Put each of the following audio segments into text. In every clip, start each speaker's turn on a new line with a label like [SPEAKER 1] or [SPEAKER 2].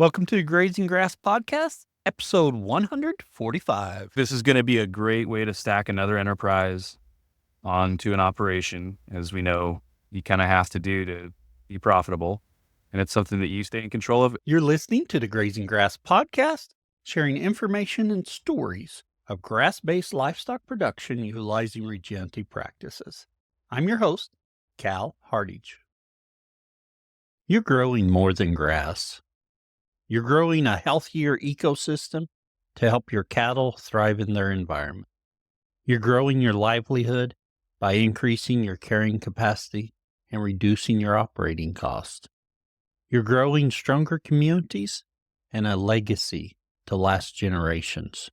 [SPEAKER 1] Welcome to the Grazing Grass Podcast, episode 145.
[SPEAKER 2] This is going to be a great way to stack another enterprise onto an operation, as we know you kind of have to do to be profitable. And it's something that you stay in control of.
[SPEAKER 1] You're listening to the Grazing Grass Podcast, sharing information and stories of grass-based livestock production utilizing regenerative practices. I'm your host, Cal Hardage. You're growing more than grass. You're growing a healthier ecosystem to help your cattle thrive in their environment. You're growing your livelihood by increasing your carrying capacity and reducing your operating cost. You're growing stronger communities and a legacy to last generations.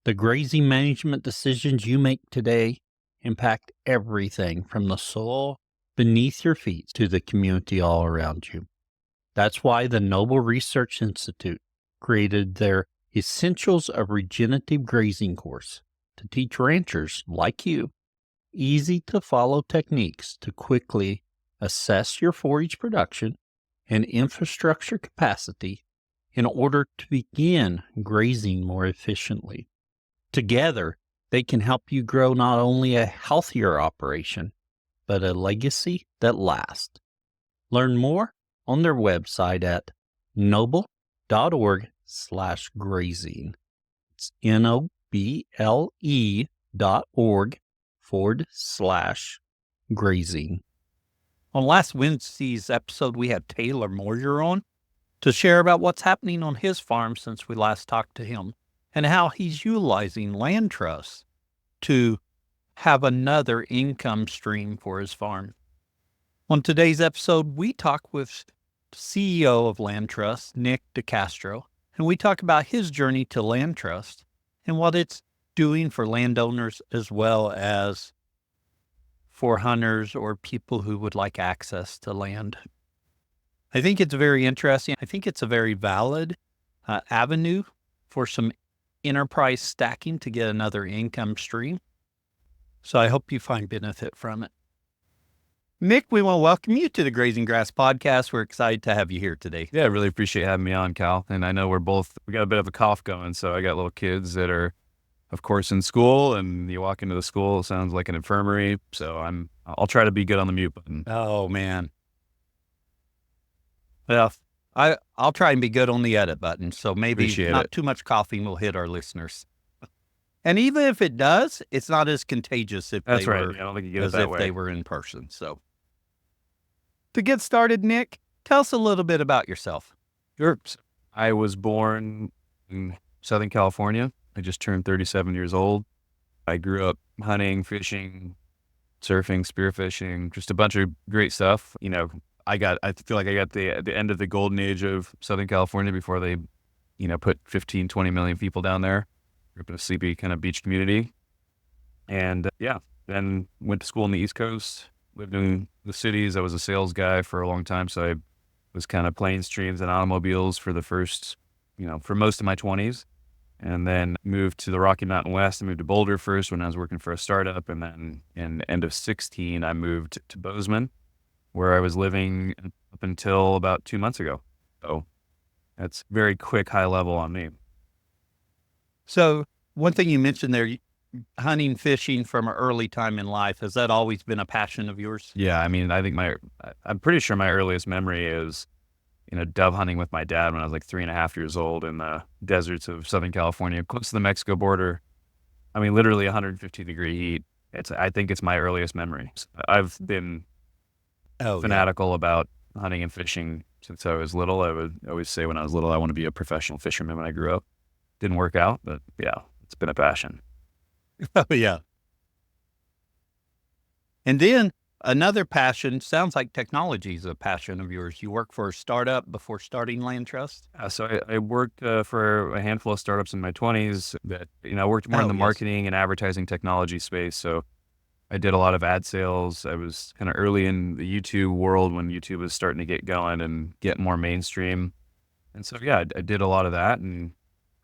[SPEAKER 1] The grazing management decisions you make today impact everything from the soil beneath your feet to the community all around you. That's why the Noble Research Institute created their Essentials of Regenerative Grazing course to teach ranchers like you easy-to-follow techniques to quickly assess your forage production and infrastructure capacity in order to begin grazing more efficiently. Together, they can help you grow not only a healthier operation, but a legacy that lasts. Learn more on their website at noble.org/grazing. It's noble.org/grazing. On last Wednesday's episode, we had Taylor Moyer on to share about what's happening on his farm since we last talked to him and how he's utilizing LandTrust to have another income stream for his farm. On today's episode, we talk with CEO of LandTrust, Nic De Castro, and we talk about his journey to LandTrust and what it's doing for landowners as well as for hunters or people who would like access to land. I think it's very interesting. I think it's a very valid avenue for some enterprise stacking to get another income stream. So I hope you find benefit from it. Nic, we want to welcome you to the Grazing Grass Podcast. We're excited to have you here today.
[SPEAKER 2] Yeah, I really appreciate having me on, Cal. And I know we got a bit of a cough going, so I got little kids that are, of course, in school, and you walk into the school, it sounds like an infirmary. So I'll try to be good on the mute button.
[SPEAKER 1] Oh, man. Well, I'll try and be good on the edit button, so maybe not too much coughing will hit our listeners. And even if it does, it's not as contagious if
[SPEAKER 2] That's
[SPEAKER 1] they
[SPEAKER 2] right.
[SPEAKER 1] were,
[SPEAKER 2] I don't think you get
[SPEAKER 1] as
[SPEAKER 2] it that
[SPEAKER 1] if
[SPEAKER 2] way.
[SPEAKER 1] they were in person. So, to get started, Nic, tell us a little bit about yourself.
[SPEAKER 2] Sure. I was born in Southern California. I just turned 37 years old. I grew up hunting, fishing, surfing, spearfishing, just a bunch of great stuff. You know, I feel like I got the end of the golden age of Southern California before they, put 15, 20 million people down there. Grew up in a sleepy kind of beach community. And then went to school on the East Coast, lived in the cities. I was a sales guy for a long time. So I was kind of planes, trains, and automobiles for the first, for most of my 20s. And then moved to the Rocky Mountain West. I moved to Boulder first when I was working for a startup. And then in the end of 16, I moved to Bozeman, where I was living up until about 2 months ago. So that's very quick, high level on me.
[SPEAKER 1] So one thing you mentioned there, hunting, fishing from an early time in life, has that always been a passion of yours?
[SPEAKER 2] Yeah, I mean, I'm pretty sure my earliest memory is, dove hunting with my dad when I was like 3.5 years old in the deserts of Southern California, close to the Mexico border. I mean, literally 150-degree heat. I think it's my earliest memory. I've been fanatical about hunting and fishing since I was little. I would always say when I was little, I want to be a professional fisherman when I grew up. Didn't work out, but yeah, it's been a passion.
[SPEAKER 1] Oh, yeah. And then another passion, sounds like technology is a passion of yours. You worked for a startup before starting LandTrust?
[SPEAKER 2] So I worked for a handful of startups in my 20s that, I worked more in the marketing and advertising technology space. So I did a lot of ad sales. I was kind of early in the YouTube world when YouTube was starting to get going and get more mainstream. And so, yeah, I did a lot of that. And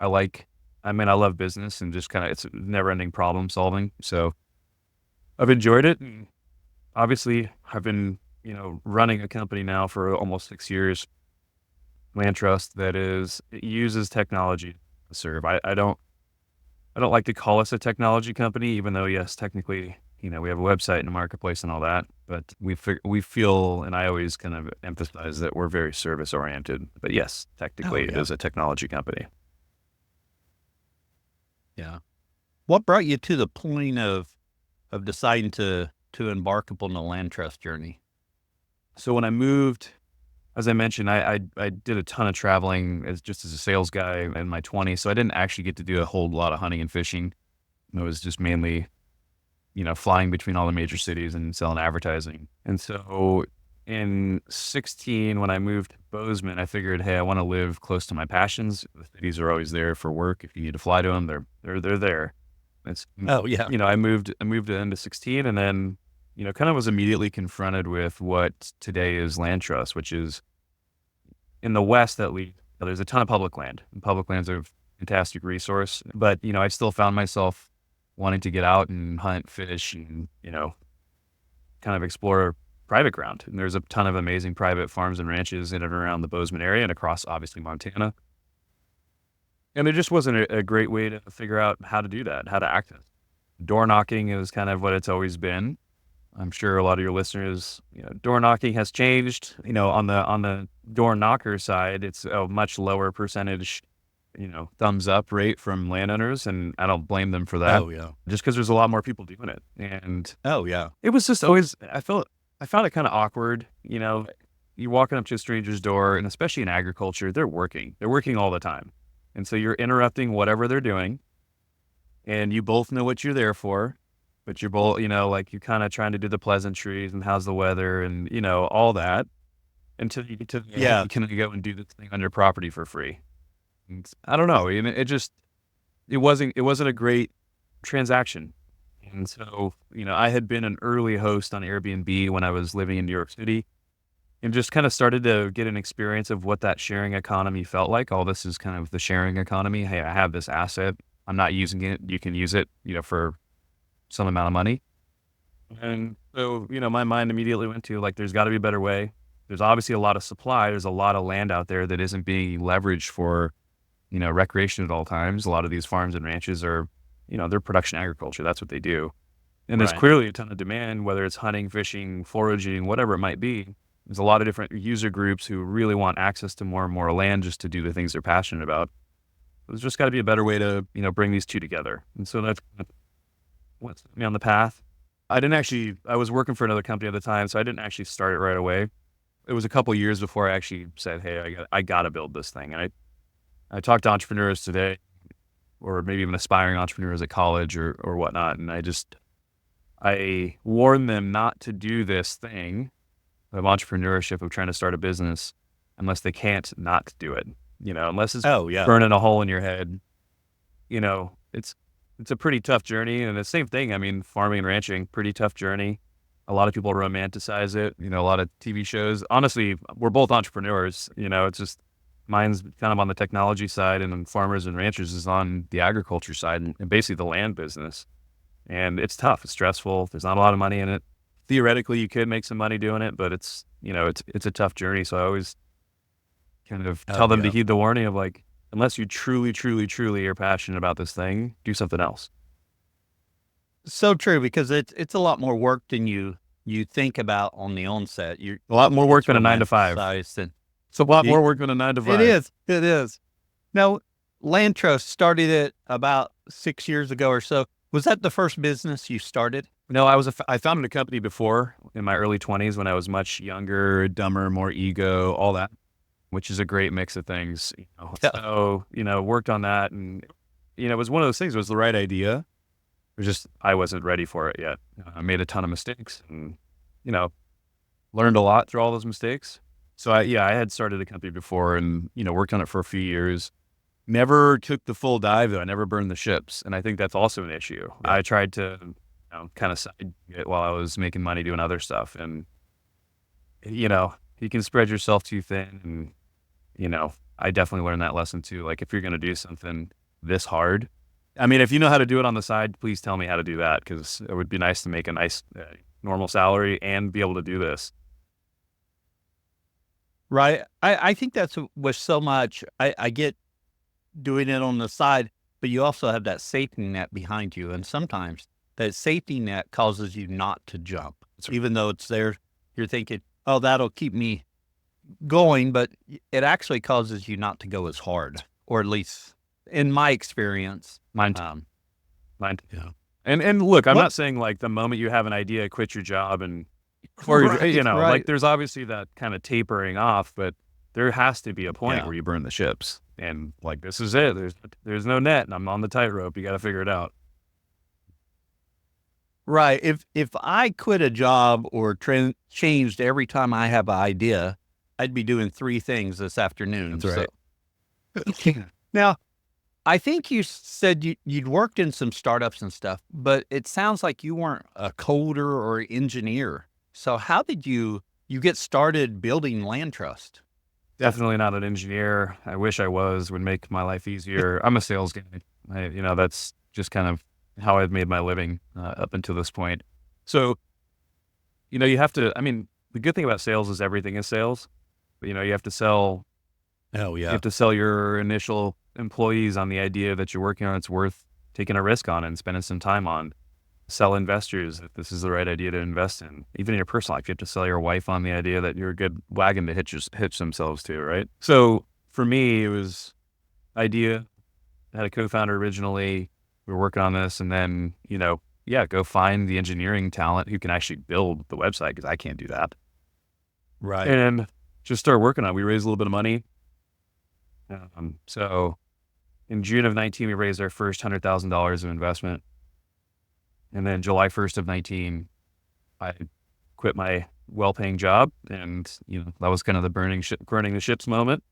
[SPEAKER 2] I love business and just kind of, it's a never ending problem solving. So I've enjoyed it. And obviously I've been, running a company now for almost 6 years. LandTrust that uses technology to serve. I don't like to call us a technology company, even though yes, technically, we have a website and a marketplace and all that. But we feel, and I always kind of emphasize that we're very service oriented. But yes, technically, it is a technology company.
[SPEAKER 1] Yeah. What brought you to the point of deciding to embark upon the LandTrust journey?
[SPEAKER 2] So when I moved, as I mentioned, I did a ton of traveling as a sales guy in my 20s. So I didn't actually get to do a whole lot of hunting and fishing. It was just mainly, flying between all the major cities and selling advertising. And so in 16, when I moved to Bozeman, I figured, hey, I want to live close to my passions. The cities are always there for work. If you need to fly to them, they're there. It's, I moved into 16, and then, kind of was immediately confronted with what today is LandTrust, which is in the West, at least, there's a ton of public land. And public land's a fantastic resource, but, I still found myself wanting to get out and hunt, fish, and, kind of explore private ground. And there's a ton of amazing private farms and ranches in and around the Bozeman area and across, obviously, Montana. And there just wasn't a great way to figure out how to do that, how to access. Door knocking is kind of what it's always been. I'm sure a lot of your listeners, door knocking has changed. On the door knocker side, it's a much lower percentage, thumbs up rate from landowners, and I don't blame them for that.
[SPEAKER 1] Oh yeah.
[SPEAKER 2] Just because there's a lot more people doing it, and
[SPEAKER 1] Oh yeah.
[SPEAKER 2] it was just always I found it kind of awkward. You're walking up to a stranger's door, and especially in agriculture, they're working all the time, and so you're interrupting whatever they're doing, and you both know what you're there for. But you're both, you're kind of trying to do the pleasantries and how's the weather and, all that until you get to, you can go and do this thing on your property for free. And I don't know. It wasn't a great transaction. And so, I had been an early host on Airbnb when I was living in New York City and just kind of started to get an experience of what that sharing economy felt like. All this is kind of the sharing economy. Hey, I have this asset. I'm not using it. You can use it, for some amount of money. And so, my mind immediately went to there's got to be a better way. There's obviously a lot of supply. There's a lot of land out there that isn't being leveraged for, recreation at all times. A lot of these farms and ranches are, they're production agriculture. That's what they do. And there's clearly a ton of demand, whether it's hunting, fishing, foraging, whatever it might be. There's a lot of different user groups who really want access to more and more land just to do the things they're passionate about. There's just got to be a better way to, bring these two together. And so that's what set me on the path. I was working for another company at the time, so I didn't actually start it right away. It was a couple of years before I actually said, hey, I got to build this thing. And I talked to entrepreneurs today, or maybe even aspiring entrepreneurs at college or whatnot. And I warn them not to do this thing of entrepreneurship, of trying to start a business, unless they can't not do it, unless it's burning a hole in your head. It's a pretty tough journey. And the same thing, farming and ranching, pretty tough journey. A lot of people romanticize it, a lot of TV shows. Honestly, we're both entrepreneurs, it's just mine's kind of on the technology side, and then farmers and ranchers is on the agriculture side and basically the land business. And it's tough. It's stressful. There's not a lot of money in it. Theoretically, you could make some money doing it, but it's a tough journey. So I always kind of tell them to heed the warning of unless you truly, truly, truly are passionate about this thing, do something else.
[SPEAKER 1] So true, because it's a lot more work than you think about on the onset.
[SPEAKER 2] A lot more work than a 9 to 5. It's a lot more work than a 9 to 5.
[SPEAKER 1] It is. Now, LandTrust started it about 6 years ago or so. Was that the first business you started?
[SPEAKER 2] No, I founded a company before in my early 20s when I was much younger, dumber, more ego, all that, which is a great mix of things. So, worked on that, and, it was one of those things. It was the right idea. It was just, I wasn't ready for it yet. I made a ton of mistakes and, learned a lot through all those mistakes. So I had started a company before and, worked on it for a few years. Never took the full dive though. I never burned the ships. And I think that's also an issue. Yeah. I tried to kind of side it while I was making money doing other stuff. And, you can spread yourself too thin. And, I definitely learned that lesson too. If you're going to do something this hard, if you know how to do it on the side, please tell me how to do that, because it would be nice to make a nice normal salary and be able to do this.
[SPEAKER 1] Right. I think that's was so much. I get doing it on the side, but you also have that safety net behind you. And sometimes that safety net causes you not to jump,
[SPEAKER 2] That's right.
[SPEAKER 1] even though it's there. You're thinking, oh, that'll keep me going, but it actually causes you not to go as hard, or at least in my experience.
[SPEAKER 2] Mine,
[SPEAKER 1] Um,
[SPEAKER 2] mine.
[SPEAKER 1] yeah.
[SPEAKER 2] And look, I'm
[SPEAKER 1] What?
[SPEAKER 2] not saying like the moment you have an idea, quit your job and, or, you
[SPEAKER 1] Right.
[SPEAKER 2] know, like
[SPEAKER 1] Right.
[SPEAKER 2] there's obviously that kind of tapering off, but there has to be a point
[SPEAKER 1] Yeah.
[SPEAKER 2] where you burn the ships and like, this is it. There's no net and I'm on the tightrope. You got to figure it out.
[SPEAKER 1] Right. If I quit a job or changed every time I have an idea, I'd be doing three things this afternoon.
[SPEAKER 2] That's
[SPEAKER 1] So
[SPEAKER 2] right.
[SPEAKER 1] now, I think you said you'd worked in some startups and stuff, but it sounds like you weren't a coder or engineer. So how did you get started building LandTrust?
[SPEAKER 2] Definitely not an engineer. I wish I was, would make my life easier. I'm a sales guy. That's just kind of how I've made my living up until this point. So, you have to, I mean, the good thing about sales is everything is sales. But, you have to sell,
[SPEAKER 1] Oh
[SPEAKER 2] you
[SPEAKER 1] yeah.
[SPEAKER 2] have to sell your initial employees on the idea that you're working on. It's worth taking a risk on and spending some time on. Sell investors that this is the right idea to invest in. Even in your personal life, you have to sell your wife on the idea that you're a good wagon to hitch themselves to, right? So for me, it was idea. I had a co-founder originally. We were working on this, and then go find the engineering talent who can actually build the website because I can't do that,
[SPEAKER 1] Right.
[SPEAKER 2] and just start working on it. We raised a little bit of money. So in June of 19, we raised our first $100,000 of investment. And then July 1st of 19, I quit my well-paying job. And, that was kind of the burning the ships moment.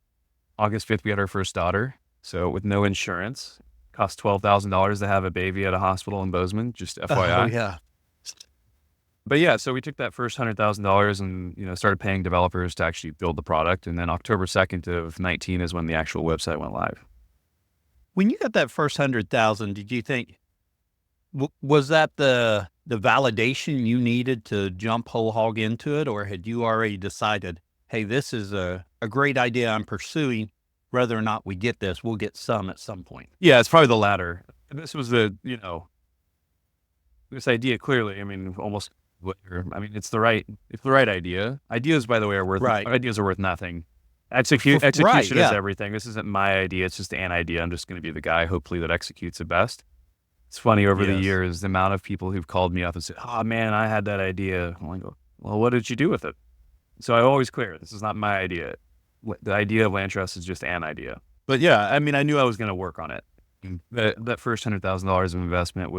[SPEAKER 2] August 5th, we had our first daughter. So with no insurance, cost $12,000 to have a baby at a hospital in Bozeman, just
[SPEAKER 1] Oh
[SPEAKER 2] FYI.
[SPEAKER 1] yeah.
[SPEAKER 2] But yeah, so we took that first $100,000 and, started paying developers to actually build the product. And then October 2nd of 19 is when the actual website went live.
[SPEAKER 1] When you got that first 100,000, did you think was that the validation you needed to jump whole hog into it, or had you already decided, hey, this is a great idea I'm pursuing. Whether or not we get this, we'll get some at some point.
[SPEAKER 2] Yeah, it's probably the latter. And this was this idea clearly, it's the right idea. Ideas, by the way,
[SPEAKER 1] Right.
[SPEAKER 2] ideas are worth nothing.
[SPEAKER 1] Right.
[SPEAKER 2] Execution is
[SPEAKER 1] Yeah.
[SPEAKER 2] everything. This isn't my idea. It's just an idea. I'm just going to be the guy, hopefully, that executes it best. It's funny over the
[SPEAKER 1] Yes.
[SPEAKER 2] years, the amount of people who've called me up and said, oh man, I had that idea. I'm like, well, what did you do with it? So I always clear, this is not my idea. The idea of LandTrust is just an idea. But yeah, I knew I was going to work on it. That first $100,000 of investment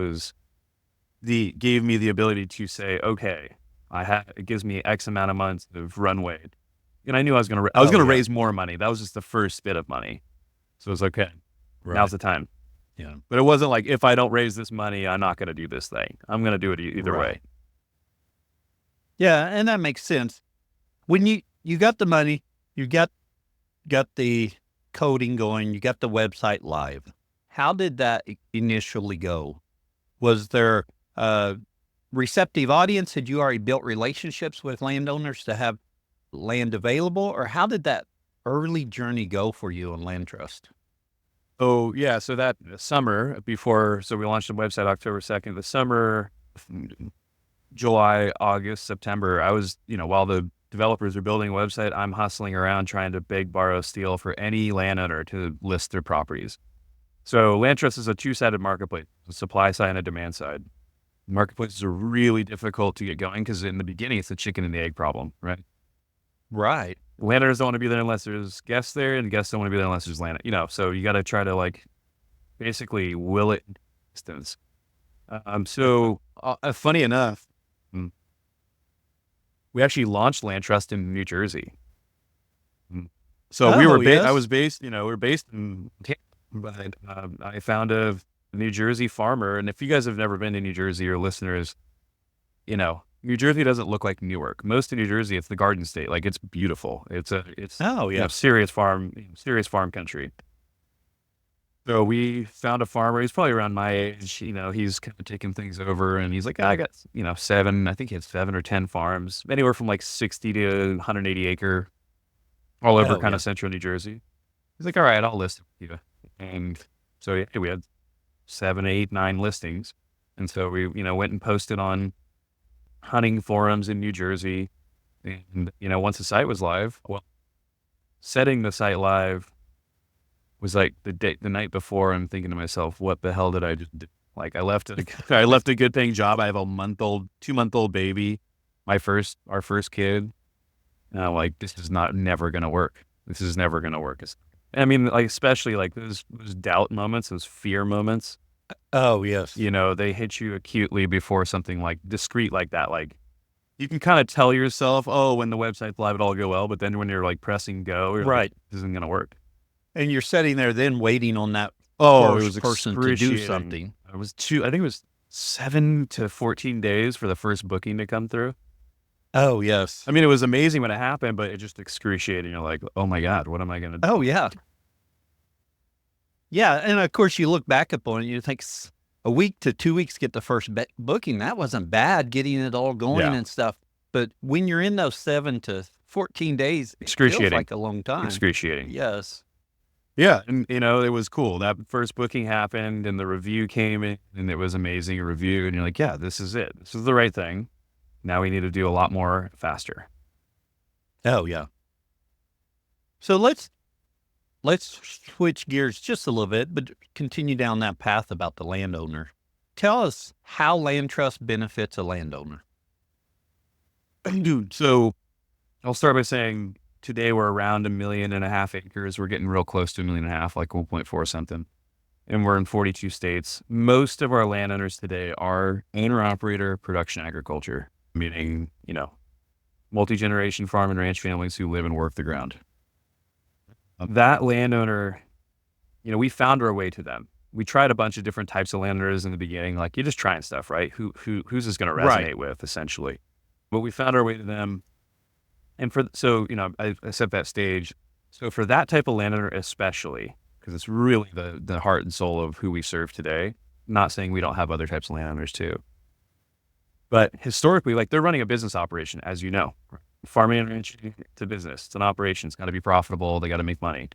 [SPEAKER 2] gave me the ability to say, okay, it gives me X amount of months of runway. And I knew I was going to raise more money. That was just the first bit of money. So it was okay.
[SPEAKER 1] Right.
[SPEAKER 2] Now's the time.
[SPEAKER 1] Yeah.
[SPEAKER 2] But it wasn't like, if I don't raise this money, I'm not going to do this thing. I'm going to do it either way.
[SPEAKER 1] Yeah, and that makes sense. When you got the money, you got the coding going, you got the website live. How did that initially go? Was there a receptive audience? Had you already built relationships with landowners to have land available, or how did that early journey go for you on LandTrust?
[SPEAKER 2] Oh yeah, so that summer so we launched the website October 2nd. The summer, July, August, September, I was, while the developers are building a website, I'm hustling around trying to beg, borrow, steal for any landowner to list their properties. So LandTrust is a two-sided marketplace, a supply side and a demand side. Marketplaces are really difficult to get going because in the beginning, it's a chicken and the egg problem, right?
[SPEAKER 1] Right.
[SPEAKER 2] Landowners don't want to be there unless there's guests there, and guests don't want to be there unless there's land. So you got to try to basically will it distance. So funny enough, we actually launched LandTrust in New Jersey. So I was based, we're based in, but I found a New Jersey farmer. And if you guys have never been to New Jersey, your listeners, New Jersey doesn't look like Newark. Most of New Jersey, it's the Garden State. Like, it's beautiful. It's serious farm country. So we found a farmer. He's probably around my age. He's kind of taking things over, and he's like, I got, seven. I think he had 7 or 10 farms, anywhere from like 60 to 180 acre all over
[SPEAKER 1] Oh,
[SPEAKER 2] kind
[SPEAKER 1] yeah.
[SPEAKER 2] of central New Jersey. He's like, all right, I'll list it with you. And so yeah, we had 7, 8, 9 listings. And so we, went and posted on hunting forums in New Jersey. And, once the site was live, well, setting the site live was like the night before. I'm thinking to myself, what the hell did I just do? Like I left a good paying job. I have a 2-month-old baby, our first kid. And I'm like, this is never going to work. This is never going to work. I mean, like, especially like those doubt moments, those fear moments,
[SPEAKER 1] Oh, yes.
[SPEAKER 2] they hit you acutely before something like discreet like that. Like you can kind of tell yourself, oh, when the website's live, it'll all go well. But then when you're like pressing go, you're like,
[SPEAKER 1] Right.
[SPEAKER 2] this isn't going to work.
[SPEAKER 1] And you're sitting there then waiting on that
[SPEAKER 2] Oh, it was
[SPEAKER 1] first person to do
[SPEAKER 2] excruciating.
[SPEAKER 1] something.
[SPEAKER 2] I think it was 7 to 14 days for the first booking to come through.
[SPEAKER 1] Oh, yes.
[SPEAKER 2] I mean, it was amazing when it happened, but it just excruciating. You're like, oh my God, what am I going to do?
[SPEAKER 1] Oh, yeah. Yeah, and of course you look back upon it, you think a week to 2 weeks to get the first booking. That wasn't bad, getting it all going
[SPEAKER 2] Yeah.
[SPEAKER 1] and stuff. But when you're in those 7 to 14 days, it feels
[SPEAKER 2] Excruciating.
[SPEAKER 1] like a long time.
[SPEAKER 2] Excruciating.
[SPEAKER 1] Yes.
[SPEAKER 2] Yeah, and it was cool. That first booking happened, and the review came in, and it was amazing review. And you're like, yeah, this is it. This is the right thing. Now we need to do a lot more faster.
[SPEAKER 1] Oh, yeah. So let's switch gears just a little bit, but continue down that path about the landowner. Tell us how LandTrust benefits a landowner.
[SPEAKER 2] Dude, so I'll start by saying today we're around 1.5 million acres. We're getting real close to 1.5 million, like 1.4 something. And we're in 42 states. Most of our landowners today are owner-operator production agriculture, meaning, multi-generation farm and ranch families who live and work the ground. That landowner, we found our way to them. We tried a bunch of different types of landowners in the beginning, like you're just trying stuff, right? Who's this going to resonate
[SPEAKER 1] Right.
[SPEAKER 2] with, essentially? But we found our way to them. And I set that stage. So for that type of landowner, especially, because it's really the heart and soul of who we serve today, not saying we don't have other types of landowners too. But historically, like they're running a business operation, as you know. Farming and ranching, it's a business. It's an operation. It's got to be profitable. They got to make money.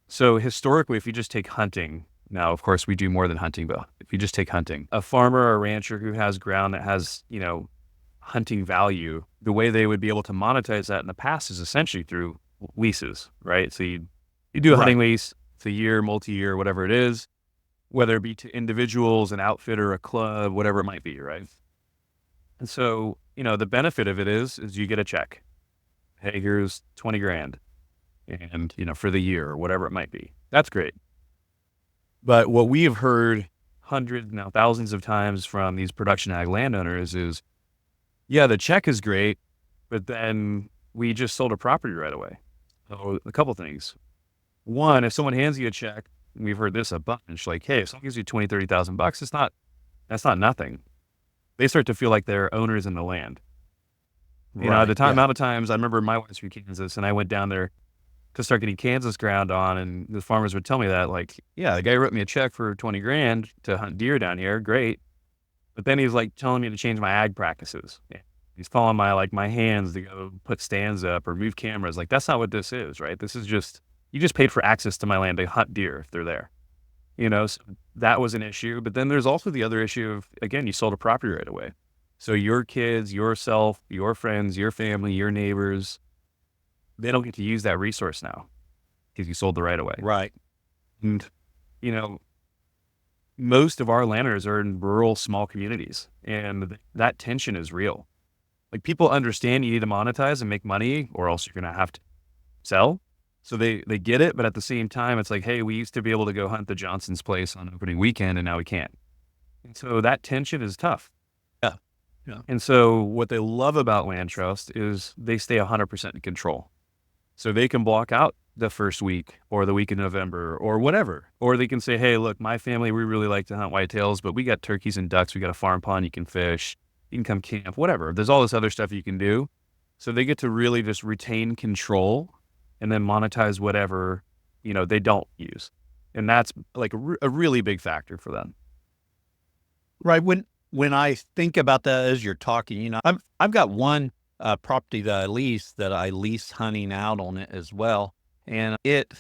[SPEAKER 2] So historically, if you just take hunting, now, of course, we do more than hunting, but if you just take hunting, a farmer or a rancher who has ground that has, hunting value, the way they would be able to monetize that in the past is essentially through leases, right? So you do a hunting lease, it's a year, multi-year, whatever it is, whether it be to individuals, an outfitter, a club, whatever it might be, right? And so, the benefit of it is you get a check. Hey, here's 20 grand and, for the year or whatever it might be. That's great. But what we have heard hundreds, now thousands of times from these production ag landowners is, yeah, the check is great, but then we just sold a property right away. So a couple things. One, if someone hands you a check, and we've heard this a bunch, like, hey, if someone gives you $20,000, $30,000, that's not nothing. They start to feel like they're owners in the land. At the amount of times, I remember my wife's from Kansas, and I went down there to start getting Kansas ground on, and the farmers would tell me that, like, yeah, the guy wrote me a check for 20 grand to hunt deer down here, great. But then he's like telling me to change my ag practices. Yeah. He's calling my hands to go put stands up or move cameras. Like, that's not what this is, right? This is just, you just paid for access to my land to hunt deer if they're there. So that was an issue. But then there's also the other issue of, again, you sold a property right away. So your kids, yourself, your friends, your family, your neighbors, they don't get to use that resource now because you sold the right of way.
[SPEAKER 1] Right.
[SPEAKER 2] And, most of our landowners are in rural, small communities, and that tension is real. Like, people understand you need to monetize and make money, or else you're going to have to sell. So they get it, but at the same time, it's like, hey, we used to be able to go hunt the Johnson's place on opening weekend, and now we can't. And so that tension is tough.
[SPEAKER 1] Yeah. Yeah.
[SPEAKER 2] And so what they love about LandTrust is they stay 100% in control. So they can block out the first week or the week in November or whatever. Or they can say, hey, look, my family, we really like to hunt whitetails, but we got turkeys and ducks. We got a farm pond you can fish. You can come camp, whatever. There's all this other stuff you can do. So they get to really just retain control and then monetize whatever, they don't use. And that's like a really big factor for them.
[SPEAKER 1] Right. When I think about that as you're talking, I've got one property that I lease hunting out on it as well. And it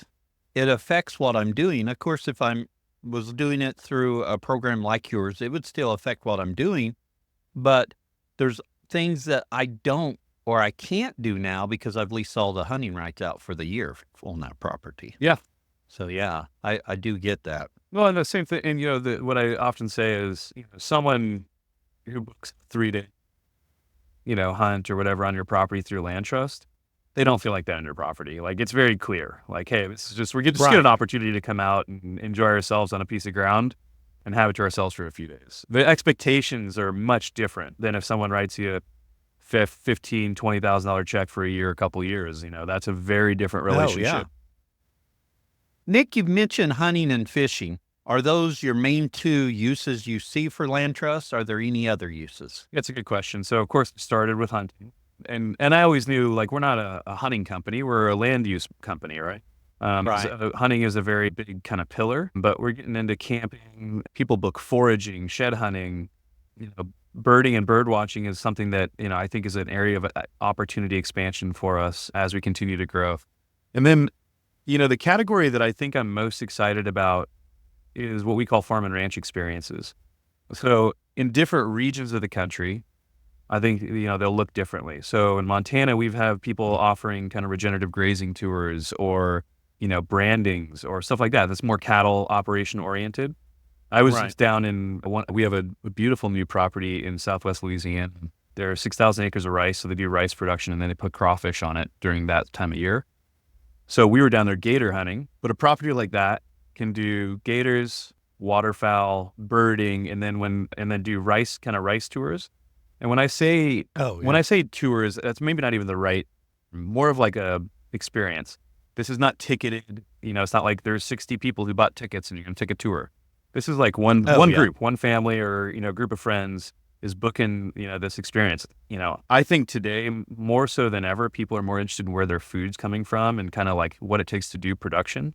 [SPEAKER 1] affects what I'm doing. Of course, if I was doing it through a program like yours, it would still affect what I'm doing. But there's things that I don't or I can't do now because I've leased all the hunting rights out for the year on that property.
[SPEAKER 2] Yeah.
[SPEAKER 1] So yeah, I do get that.
[SPEAKER 2] Well, and the same thing, and what I often say is, someone who books a 3-day, hunt or whatever on your property through LandTrust, they don't feel like that on your property. Like, it's very clear. Like, hey, this is just, just get an opportunity to come out and enjoy ourselves on a piece of ground and have it to ourselves for a few days. The expectations are much different than if someone writes you a $15,000, $20,000 check for a year, a couple years. That's a very different relationship.
[SPEAKER 1] Oh, yeah. Nick, you've mentioned hunting and fishing. Are those your main two uses you see for LandTrust? Are there any other uses?
[SPEAKER 2] That's a good question. So, of course, it started with hunting. And I always knew, like, we're not a hunting company. We're a land use company, right? So hunting is a very big kind of pillar, but we're getting into camping. People book foraging, shed hunting, birding and bird watching is something that, I think is an area of opportunity expansion for us as we continue to grow. And then, the category that I think I'm most excited about is what we call farm and ranch experiences. So in different regions of the country, I think, they'll look differently. So in Montana, we've had people offering kind of regenerative grazing tours or, brandings or stuff like that. That's more cattle operation oriented. I was just down in we have a beautiful new property in Southwest Louisiana. There are 6,000 acres of rice. So they do rice production and then they put crawfish on it during that time of year. So we were down there gator hunting, but a property like that can do gators, waterfowl, birding, and then do rice tours. And when I say tours, that's maybe not even the right, more of like a experience. This is not ticketed. It's not like there's 60 people who bought tickets and you're going to take a tour. This is like one group, one family or, group of friends is booking, this experience. I think today more so than ever, people are more interested in where their food's coming from and kind of like what it takes to do production.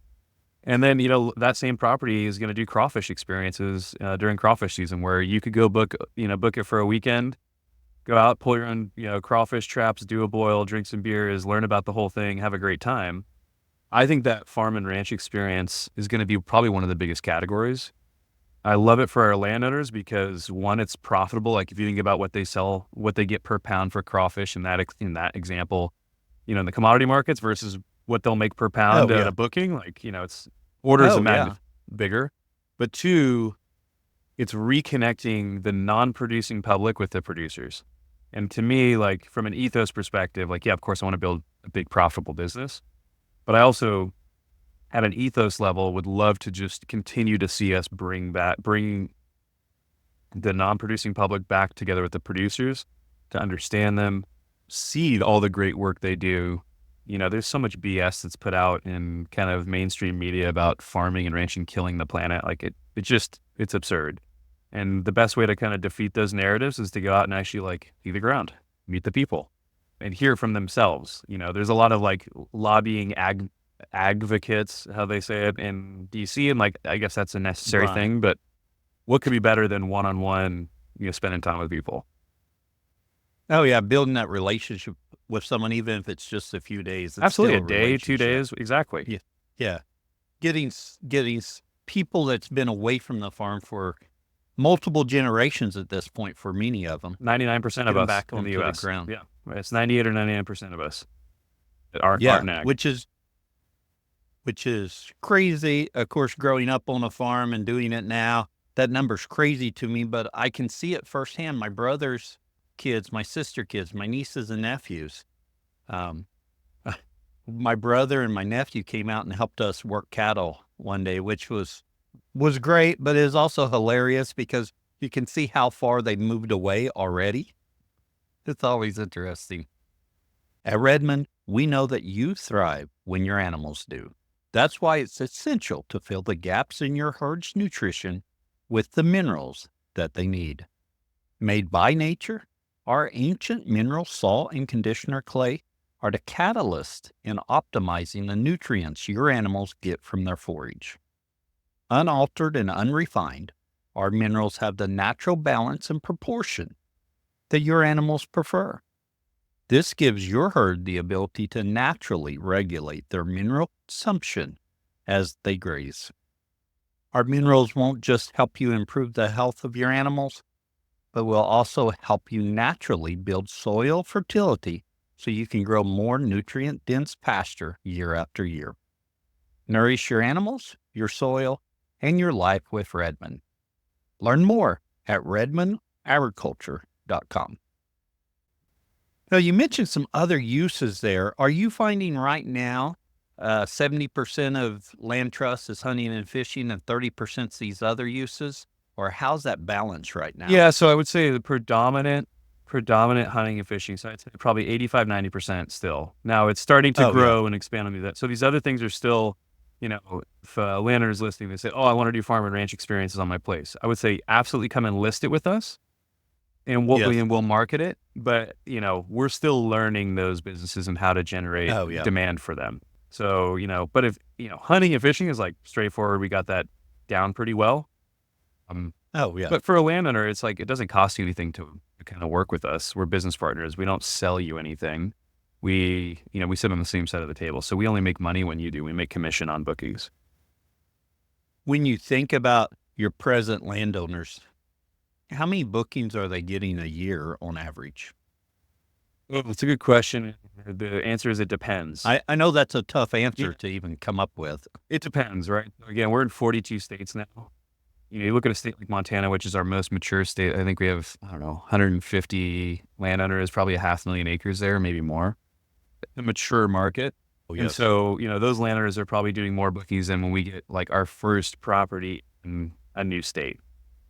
[SPEAKER 2] And then, that same property is going to do crawfish experiences during crawfish season where you could go book it for a weekend, go out, pull your own, crawfish traps, do a boil, drink some beers, learn about the whole thing, have a great time. I think that farm and ranch experience is going to be probably one of the biggest categories. I love it for our landowners because one, it's profitable. Like if you think about what they sell, what they get per pound for crawfish in that example, in the commodity markets versus what they'll make per pound at a booking, like, it's orders of magnitude bigger. But two, it's reconnecting the non-producing public with the producers. And to me, like from an ethos perspective, like, yeah, of course I want to build a big profitable business, but I also at an ethos level would love to just continue to see us bring the non-producing public back together with the producers to understand them, see all the great work they do. There's so much BS that's put out in kind of mainstream media about farming and ranching killing the planet. Like it's absurd. And the best way to kind of defeat those narratives is to go out and actually like see the ground, meet the people and hear from themselves. There's a lot of like lobbying advocates, how they say it in DC. And like, I guess that's a necessary thing, but what could be better than one-on-one, spending time with people?
[SPEAKER 1] Oh yeah. Building that relationship with someone, even if it's just a few days. It's
[SPEAKER 2] absolutely a day, 2 days. Exactly.
[SPEAKER 1] Yeah. Yeah. Getting people that's been away from the farm for multiple generations at this point for many of them.
[SPEAKER 2] 99% of us
[SPEAKER 1] back
[SPEAKER 2] in the
[SPEAKER 1] onto
[SPEAKER 2] U.S.
[SPEAKER 1] the ground.
[SPEAKER 2] Yeah. It's 98 or 99% of us that aren't ag.
[SPEAKER 1] Which is crazy. Of course, growing up on a farm and doing it now, that number's crazy to me, but I can see it firsthand. My brother's kids, my sister kids, my nieces and nephews. My brother and my nephew came out and helped us work cattle one day, which was great, but it is also hilarious because you can see how far they moved away already. It's always interesting. At Redmond, we know that you thrive when your animals do. That's why it's essential to fill the gaps in your herd's nutrition with the minerals that they need. Made by nature, our ancient mineral salt and conditioner clay are the catalyst in optimizing the nutrients your animals get from their forage. Unaltered and unrefined, our minerals have the natural balance and proportion that your animals prefer. This gives your herd the ability to naturally regulate their mineral consumption as they graze. Our minerals won't just help you improve the health of your animals, but will also help you naturally build soil fertility so you can grow more nutrient-dense pasture year after year. Nourish your animals, your soil, and your life with Redmond. Learn more at redmondagriculture.com. Now, you mentioned some other uses there. Are you finding right now 70% of LandTrust is hunting and fishing and 30% is these other uses? Or how's that balance right now?
[SPEAKER 2] Yeah, so I would say the predominant hunting and fishing sites, probably 85, 90% still. Now it's starting to grow and expand on that. So these other things are still, if a landowner's listening, they say, oh, I want to do farm and ranch experiences on my place. I would say absolutely come and list it with us. And we'll market it, but we're still learning those businesses and how to generate demand for them. So but if hunting and fishing is like straightforward, we got that down pretty well. But for a landowner, it's like it doesn't cost you anything to kind of work with us. We're business partners. We don't sell you anything. We sit on the same side of the table. So we only make money when you do. We make commission on bookings.
[SPEAKER 1] When you think about your present landowners, how many bookings are they getting a year on average?
[SPEAKER 2] Well, it's a good question. The answer is it depends.
[SPEAKER 1] I know that's a tough answer to even come up with.
[SPEAKER 2] It depends, right? Again, we're in 42 states now. You look at a state like Montana, which is our most mature state. I think we have, 150 landowners, probably 500,000 acres there, maybe more. A mature market. And so, those landowners are probably doing more bookings than when we get like our first property in a new state.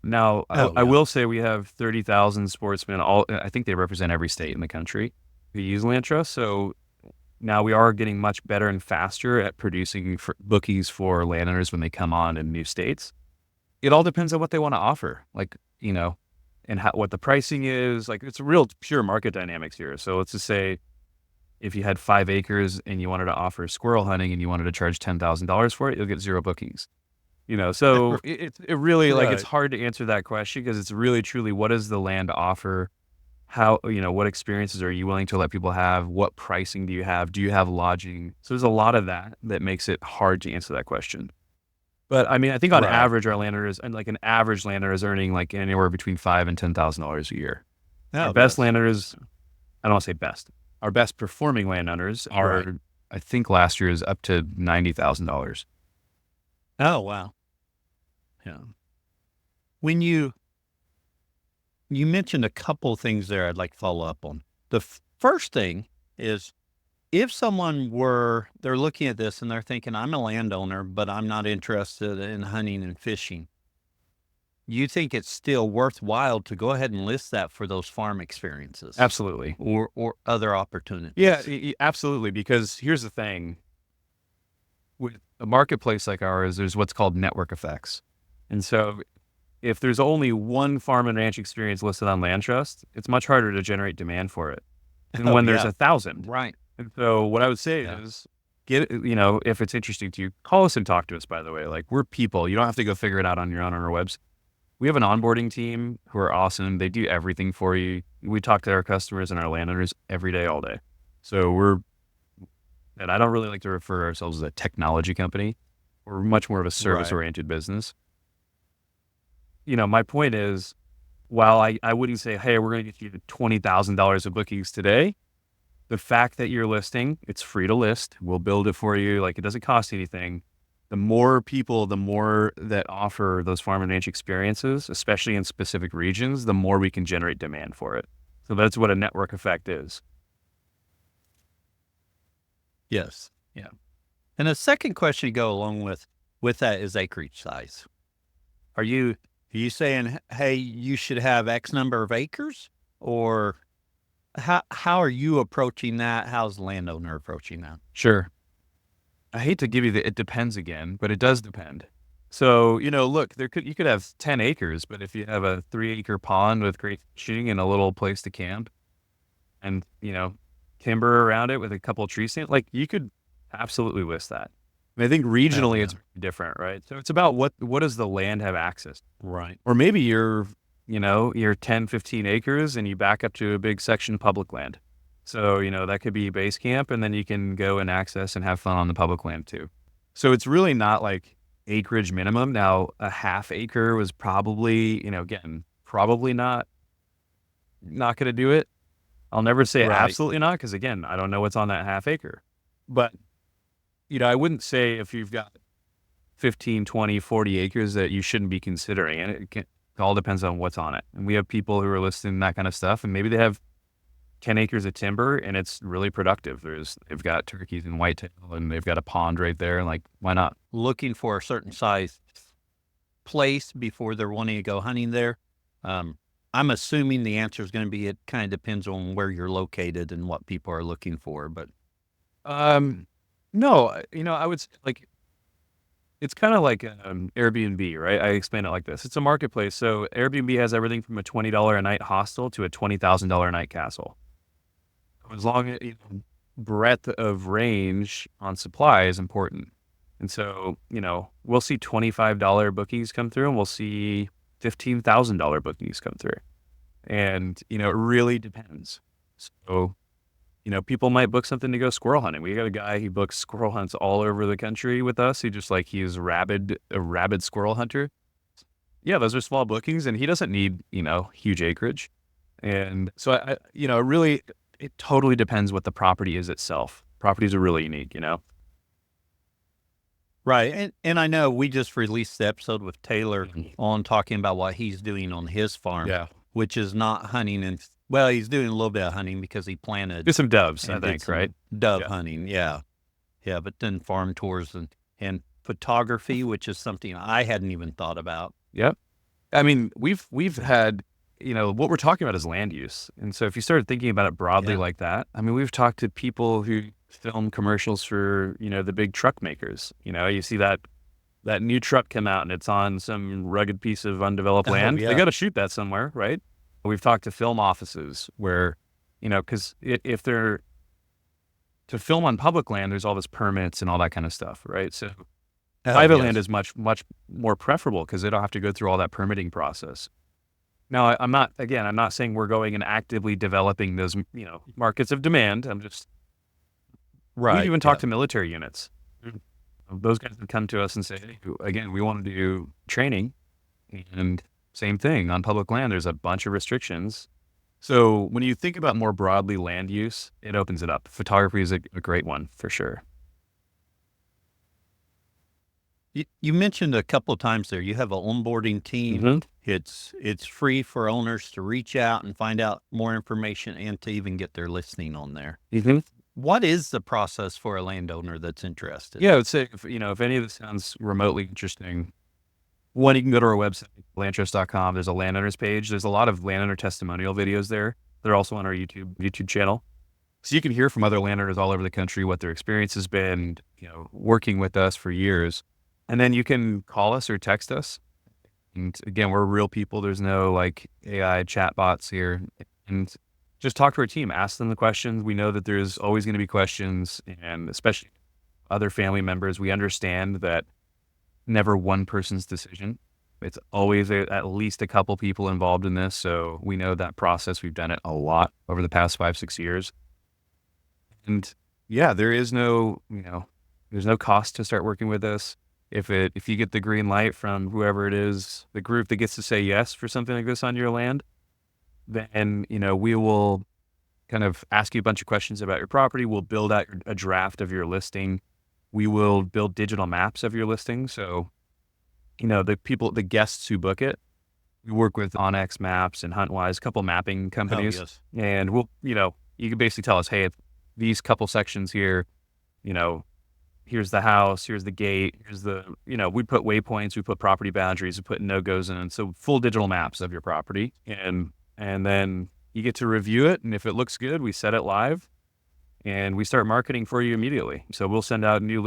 [SPEAKER 2] Now, I will say we have 30,000 sportsmen. I think they represent every state in the country who use LandTrust. So now we are getting much better and faster at producing bookings for landowners when they come on in new states. It all depends on what they want to offer, and what the pricing is. Like, it's a real pure market dynamics here. So let's just say if you had 5 acres and you wanted to offer squirrel hunting and you wanted to charge $10,000 for it, you'll get 0 bookings. So it really it's hard to answer that question because it's really truly what does the land offer? How, what experiences are you willing to let people have? What pricing do you have? Do you have lodging? So there's a lot of that makes it hard to answer that question. But I mean, I think on average, our landowners and an average landowner is earning anywhere between $5,000 and $10,000 a year. Our best landowners, I don't want to say best, our best performing landowners are, I think last year is up to $90,000.
[SPEAKER 1] Oh, wow. Yeah. When you mentioned a couple of things there I'd like to follow up on. The first thing is if they're looking at this and they're thinking, I'm a landowner, but I'm not interested in hunting and fishing. You think it's still worthwhile to go ahead and list that for those farm experiences?
[SPEAKER 2] Absolutely.
[SPEAKER 1] Or other opportunities?
[SPEAKER 2] Yeah, absolutely. Because here's the thing. With a marketplace like ours, there's what's called network effects. And so if there's only one farm and ranch experience listed on LandTrust, it's much harder to generate demand for it than when there's 1,000.
[SPEAKER 1] Right.
[SPEAKER 2] And so what I would say is if it's interesting to you, call us and talk to us, by the way. We're people. You don't have to go figure it out on your own on our website. We have an onboarding team who are awesome. They do everything for you. We talk to our customers and our landowners every day, all day. So and I don't really like to refer ourselves as a technology company. We're much more of a service-oriented business. My point is, while I wouldn't say, hey, we're going to get you $20,000 of bookings today, the fact that you're listing, it's free to list. We'll build it for you. It doesn't cost anything. The more people, the more that offer those farm and ranch experiences, especially in specific regions, the more we can generate demand for it. So that's what a network effect is.
[SPEAKER 1] Yes. Yeah. And the second question to go along with that is acreage size. Are you saying, hey, you should have X number of acres? Or how are you approaching that? How's the landowner approaching that?
[SPEAKER 2] Sure. I hate to give you it depends again, but it does depend. So, look, you could have 10 acres, but if you have a 3-acre pond with great fishing and a little place to camp and, timber around it with a couple of tree stands, you could absolutely list that. And I think regionally it's different, right? So it's about what does the land have access?
[SPEAKER 1] Right.
[SPEAKER 2] Or maybe you're 10, 15 acres and you back up to a big section of public land. So, that could be base camp, and then you can go and access and have fun on the public land too. So it's really not like acreage minimum. Now, a half acre was probably, again, probably not going to do it. I'll never say
[SPEAKER 1] Right.
[SPEAKER 2] absolutely not, because again, I don't know what's on that half acre. But, I wouldn't say if you've got 15, 20, 40 acres that you shouldn't be considering. And it all depends on what's on it. And we have people who are listing that kind of stuff, and maybe they have 10 acres of timber and it's really productive. They've got turkeys and whitetail and they've got a pond right there. And like, why not?
[SPEAKER 1] Looking for a certain size place before they're wanting to go hunting there. I'm assuming the answer is going to be it kind of depends on where you're located and what people are looking for. But
[SPEAKER 2] no, I would say like, it's kind of like Airbnb, right? I explain it like this. It's a marketplace. So Airbnb has everything from a $20 a night hostel to a $20,000 a night castle. As long as breadth of range on supply is important. And so, we'll see $25 bookings come through and we'll see $15,000 bookings come through. And, it really depends. So, people might book something to go squirrel hunting. We got a guy who books squirrel hunts all over the country with us. He's a rabid squirrel hunter. Yeah, those are small bookings and he doesn't need, huge acreage. And so it totally depends what the property is itself. Properties are really unique,
[SPEAKER 1] Right. And I know we just released the episode with Taylor on talking about what he's doing on his farm, which is not hunting. And well, he's doing a little bit of hunting because he planted.
[SPEAKER 2] There's some doves, I think, right?
[SPEAKER 1] Dove hunting. Yeah. Yeah. But then farm tours and photography, which is something I hadn't even thought about.
[SPEAKER 2] Yep. I mean, we've had, what we're talking about is land use. And so if you start thinking about it broadly like that, I mean, we've talked to people who film commercials for, the big truck makers. You see that new truck come out and it's on some rugged piece of undeveloped land. They got to shoot that somewhere, right? We've talked to film offices where, because if they're to film on public land, there's all this permits and all that kind of stuff, right? So private land is much, much more preferable because they don't have to go through all that permitting process. Now, I'm not saying we're going and actively developing those, markets of demand. I'm just, we've even talked to military units. Those guys would come to us and say, hey, again, we want to do training. And same thing on public land, there's a bunch of restrictions. So when you think about more broadly land use, it opens it up. Photography is a great one for sure.
[SPEAKER 1] You mentioned a couple of times there, you have an onboarding team.
[SPEAKER 2] Mm-hmm.
[SPEAKER 1] It's free for owners to reach out and find out more information and to even get their listing on there.
[SPEAKER 2] Mm-hmm.
[SPEAKER 1] What is the process for a landowner that's interested?
[SPEAKER 2] Yeah, I would say if any of this sounds remotely interesting, one, you can go to our website, LandTrust.com. There's a landowners page. There's a lot of landowner testimonial videos there. They're also on our YouTube channel. So you can hear from other landowners all over the country what their experience has been, working with us for years. And then you can call us or text us. And again, we're real people. There's no like AI chatbots here. And just talk to our team, ask them the questions. We know that there's always going to be questions, and especially other family members. We understand that never one person's decision. It's always at least a couple people involved in this. So we know that process. We've done it a lot over the past 5-6 years. And yeah, there is no, there's no cost to start working with us. If you get the green light from whoever it is, the group that gets to say yes for something like this on your land, then, we will kind of ask you a bunch of questions about your property. We'll build out a draft of your listing. We will build digital maps of your listing. So, the guests who book it, we work with Onyx Maps and HuntWise, a couple mapping companies. And we'll, you can basically tell us, hey, if these couple sections here, here's the house, here's the gate, here's the, we put waypoints, we put property boundaries, we put no-goes in. So full digital maps of your property. And then you get to review it. And if it looks good, we set it live and we start marketing for you immediately. So we'll send out new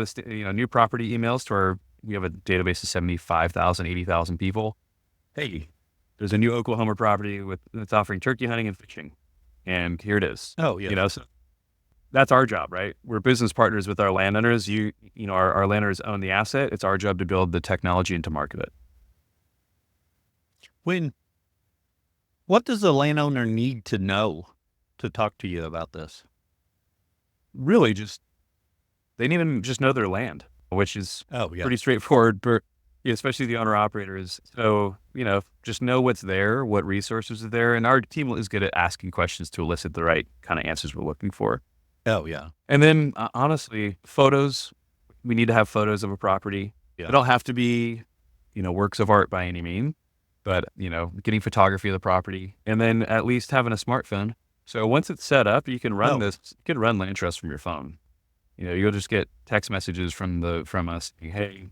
[SPEAKER 2] property emails we have a database of 75,000, 80,000 people. Hey, there's a new Oklahoma property that's offering turkey hunting and fishing. And here it is.
[SPEAKER 1] Oh, yeah.
[SPEAKER 2] So that's our job, right? We're business partners with our landowners. Our landowners own the asset. It's our job to build the technology and to market it.
[SPEAKER 1] What does a landowner need to know to talk to you about this?
[SPEAKER 2] really just, they didn't even just know their land, which is pretty straightforward, but especially the owner operators. So, just know what's there, what resources are there. And our team is good at asking questions to elicit the right kind of answers we're looking for.
[SPEAKER 1] Oh, yeah.
[SPEAKER 2] And then honestly, photos, we need to have photos of a property.
[SPEAKER 1] Yeah.
[SPEAKER 2] They don't have to be, works of art by any means, but, getting photography of the property, and then at least having a smartphone. So once it's set up, you can run you can run LandTrust from your phone. You'll just get text messages from us saying, hey,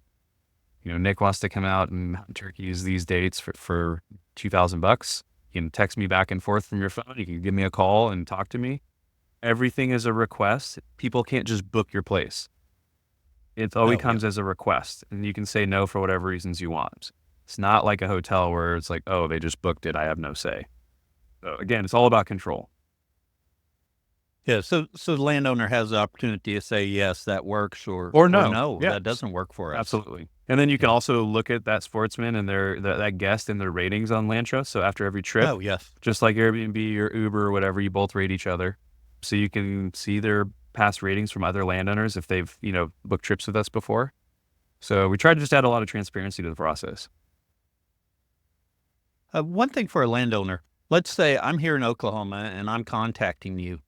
[SPEAKER 2] Nick wants to come out and hunt turkeys these dates for $2,000. You can text me back and forth from your phone. You can give me a call and talk to me. Everything is a request. People can't just book your place. It always comes as a request, and you can say no for whatever reasons you want. It's not like a hotel where it's like, oh, they just booked it, I have no say. So again, it's all about control.
[SPEAKER 1] Yeah, so the landowner has the opportunity to say, yes, that works, or no, that doesn't work for us.
[SPEAKER 2] Absolutely. And then you can also look at that sportsman and that guest and their ratings on LandTrust. So after every trip, just like Airbnb or Uber or whatever, you both rate each other. So you can see their past ratings from other landowners if they've, booked trips with us before. So we try to just add a lot of transparency to the process.
[SPEAKER 1] One thing for a landowner, let's say I'm here in Oklahoma and I'm contacting you.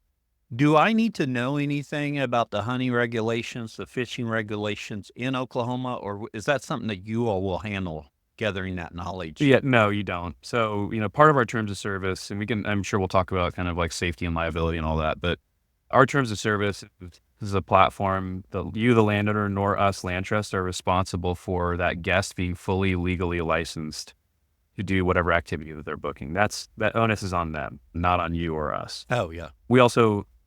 [SPEAKER 1] Do I need to know anything about the hunting regulations, the fishing regulations in Oklahoma, or is that something that you all will handle, gathering that knowledge?
[SPEAKER 2] Yeah, no, you don't. So, part of our terms of service, and I'm sure we'll talk about kind of like safety and liability and all that, but our terms of service is a platform that you, the landowner, nor us, LandTrust, are responsible for that guest being fully legally licensed to do whatever activity that they're booking. That onus is on them, not on you or us.
[SPEAKER 1] Oh, yeah.